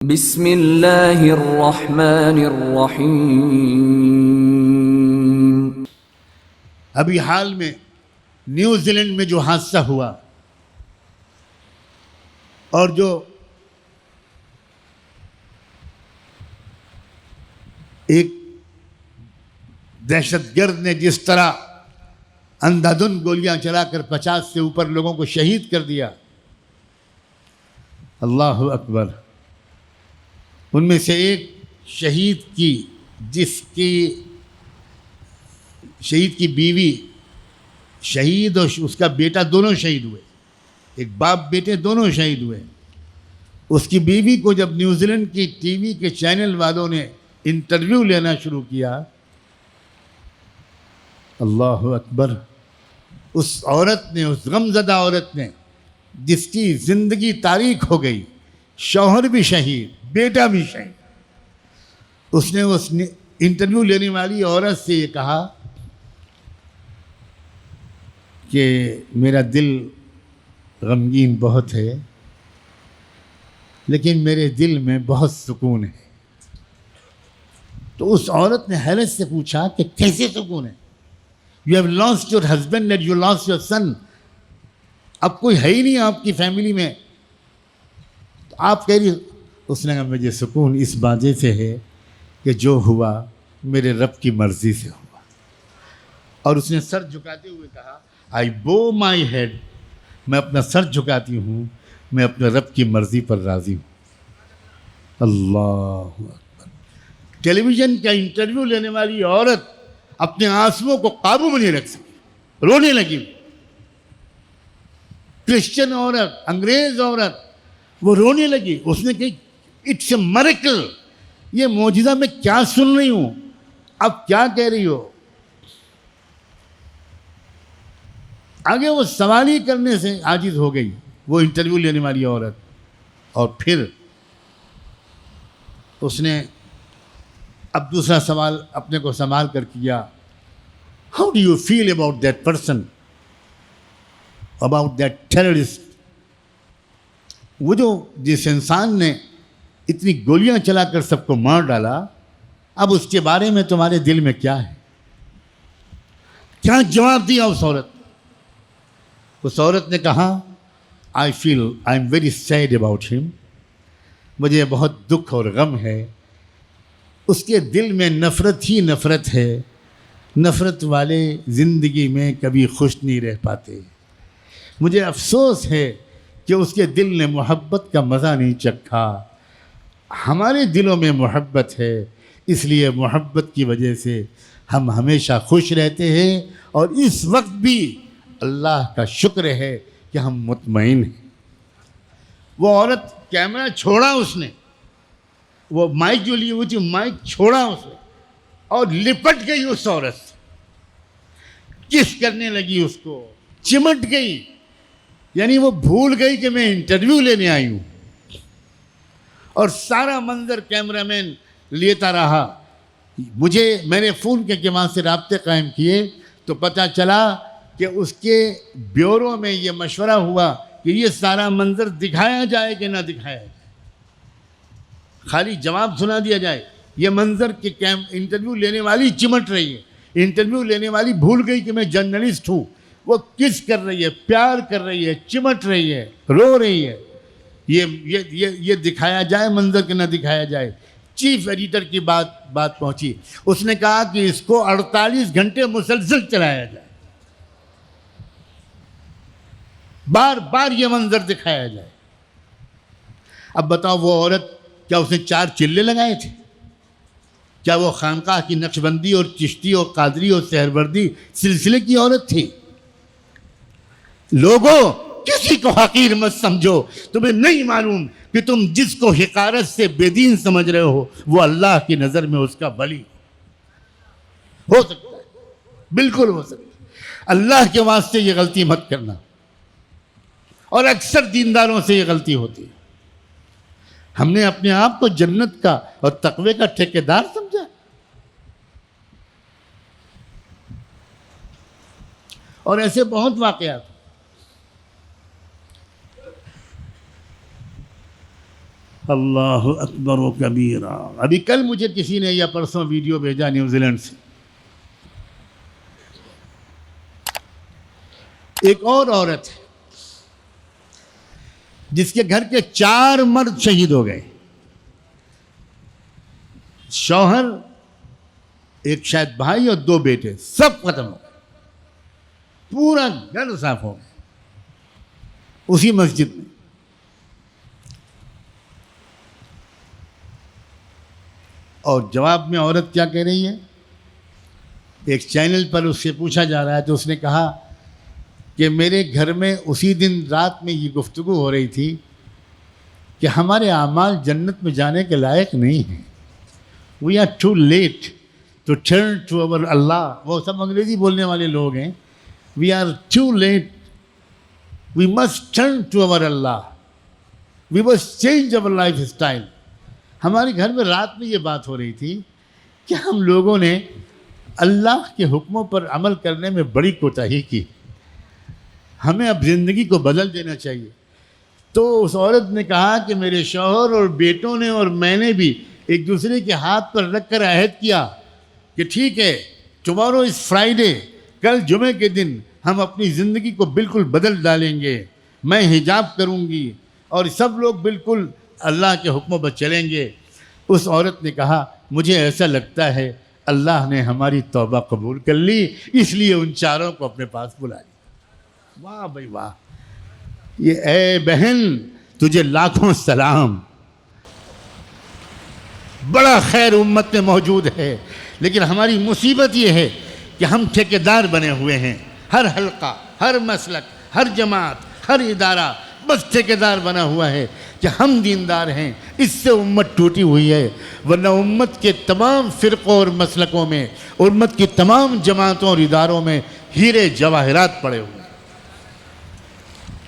بسم اللہ الرحمن الرحیم۔ ابھی حال میں نیوزی لینڈ میں جو حادثہ ہوا اور جو ایک دہشت گرد نے جس طرح اندھا دھند گولیاں چلا کر 50 سے اوپر لوگوں کو شہید کر دیا، اللہ اکبر۔ ان میں سے ایک شہید کی بیوی شہید اور اس کا بیٹا دونوں شہید ہوئے، ایک باپ بیٹے دونوں شہید ہوئے۔ اس کی بیوی کو جب نیوزی لینڈ کی ٹی وی کے چینل والوں نے انٹرویو لینا شروع کیا، اللہ اکبر، اس عورت نے، اس غمزدہ عورت نے جس کی زندگی تاریک ہو گئی، شوہر بھی شہید، بیٹا بھی شہید، اس نے انٹرویو لینے والی عورت سے یہ کہا کہ میرا دل غمگین بہت ہے، لیکن میرے دل میں بہت سکون ہے۔ تو اس عورت نے حیرت سے پوچھا کہ کیسے سکون ہے؟ You have lost your husband and you last your son, اب کوئی ہے ہی نہیں آپ کی فیملی میں، تو آپ کہہ رہی۔ اس نے کہا مجھے سکون اس باتیں سے ہے کہ جو ہوا میرے رب کی مرضی سے ہوا۔ اور اس نے سر جھکاتے ہوئے کہا آئی بو مائی ہیڈ، میں اپنا سر جھکاتی ہوں، میں اپنے رب کی مرضی پر راضی ہوں۔ اللہ اکبر۔ ٹیلی ویژن کا انٹرویو لینے والی عورت اپنے آنسوؤں کو قابو میں نہیں رکھ سکی، رونے لگی۔ کرسچن عورت، انگریز عورت، وہ رونے لگی۔ اس نے کہی اٹس اے میریکل، یہ معجزہ میں کیا سن رہی ہوں، اب کیا کہہ رہی ہو؟ آگے وہ سوال ہی کرنے سے عاجز ہو گئی وہ انٹرویو لینے والی عورت۔ اور پھر اس نے اب دوسرا سوال اپنے کو سنبھال کر کیا، how do you feel about that person, about that terrorist, وہ جو جس انسان نے اتنی گولیاں چلا کر سب کو مار ڈالا، اب اس کے بارے میں تمہارے دل میں کیا ہے؟ کیا جواب دیا اس عورت؟ اس عورت نے کہا I am very sad about ہم، مجھے بہت دکھ اور غم ہے، اس کے دل میں نفرت ہی نفرت ہے، نفرت والے زندگی میں کبھی خوش نہیں رہ پاتے، مجھے افسوس ہے کہ اس کے دل نے محبت کا مزہ نہیں چکھا، ہمارے دلوں میں محبت ہے، اس لیے محبت کی وجہ سے ہم ہمیشہ خوش رہتے ہیں، اور اس وقت بھی اللہ کا شکر ہے کہ ہم مطمئن ہیں۔ وہ عورت کیمرہ چھوڑا، اس نے وہ مائک جو لیے ہوئی تھی مائک چھوڑا اس نے، اور لپٹ گئی اس عورت سے، کس کرنے لگی، اس کو چمٹ گئی، یعنی وہ بھول گئی کہ میں انٹرویو لینے آئی ہوں۔ اور سارا منظر کیمرہ مین لیتا رہا۔ میں نے فون کے وہاں سے رابطے قائم کیے تو پتہ چلا کہ اس کے بیورو میں یہ مشورہ ہوا کہ یہ سارا منظر دکھایا جائے کہ نہ دکھایا جائے، خالی جواب سنا دیا جائے۔ یہ منظر کہ انٹرویو لینے والی چمٹ رہی ہے، انٹرویو لینے والی بھول گئی کہ میں جرنلسٹ ہوں، وہ کس کر رہی ہے، پیار کر رہی ہے، چمٹ رہی ہے، رو رہی ہے۔ یہ دکھایا جائے منظر کہ نہ دکھایا جائے۔ چیف ایڈیٹر کی بات پہنچی، اس نے کہا کہ اس کو 48 گھنٹے مسلسل چلایا جائے، بار بار یہ منظر دکھایا جائے۔ اب بتاؤ وہ عورت، کیا اس نے 4 چلے لگائے تھے؟ کیا وہ خانقاہ کی نقشبندی اور چشتی اور قادری اور سہروردی سلسلے کی عورت تھی؟ لوگوں، کسی کو حقیر مت سمجھو، تمہیں نہیں معلوم کہ تم جس کو حقارت سے بے دین سمجھ رہے ہو وہ اللہ کی نظر میں اس کا ولی ہو سکتا ہے، بالکل ہو سکتا ہے۔ اللہ کے واسطے یہ غلطی مت کرنا، اور اکثر دینداروں سے یہ غلطی ہوتی ہے۔ ہم نے اپنے آپ کو جنت کا اور تقوی کا ٹھیکیدار سمجھا، اور ایسے بہت واقعات۔ اللہ اکبر و کبیرہ. ابھی کل مجھے کسی نے یا پرسوں ویڈیو بھیجا نیوزی لینڈ سے. ایک اور عورت ہے جس کے گھر کے 4 مرد شہید ہو گئے. شوہر، ایک شاید بھائی اور 2 بیٹے، سب ختم ہو گئے. پورا گھر صاف ہو گیا اسی مسجد میں. اور جواب میں عورت کیا کہہ رہی ہے؟ ایک چینل پر اس سے پوچھا جا رہا ہے تو اس نے کہا کہ میرے گھر میں اسی دن رات میں یہ گفتگو ہو رہی تھی کہ ہمارے اعمال جنت میں جانے کے لائق نہیں ہیں. We are too late to turn to our Allah. وہ سب انگریزی بولنے والے لوگ ہیں. We are too late, we must turn to our Allah, we must change our life style. ہمارے گھر میں رات میں یہ بات ہو رہی تھی کہ ہم لوگوں نے اللہ کے حکموں پر عمل کرنے میں بڑی کوتاہی کی. ہمیں اب زندگی کو بدل دینا چاہیے. تو اس عورت نے کہا کہ میرے شوہر اور بیٹوں نے اور میں نے بھی ایک دوسرے کے ہاتھ پر رکھ کر عہد کیا کہ ٹھیک ہے, ٹمارو از فرائیڈے, کل جمعے کے دن ہم اپنی زندگی کو بالکل بدل ڈالیں گے. میں حجاب کروں گی اور سب لوگ بالکل اللہ کے حکموں پر چلیں گے. اس عورت نے کہا مجھے ایسا لگتا ہے اللہ نے ہماری توبہ قبول کر لی, اس لیے ان 4 کو اپنے پاس بلا لیا. واہ بھائی واہ. یہ اے بہن تجھے لاکھوں سلام. بڑا خیر امت میں موجود ہے, لیکن ہماری مصیبت یہ ہے کہ ہم ٹھیکیدار بنے ہوئے ہیں. ہر حلقہ, ہر مسلک, ہر جماعت, ہر ادارہ بس ٹھیکیدار بنا ہوا ہے کہ ہم دیندار ہیں. اس سے امت ٹوٹی ہوئی ہے, ورنہ امت کے تمام فرقوں اور مسلکوں میں, امت کی تمام جماعتوں اور اداروں میں ہیرے جواہرات پڑے ہوئے.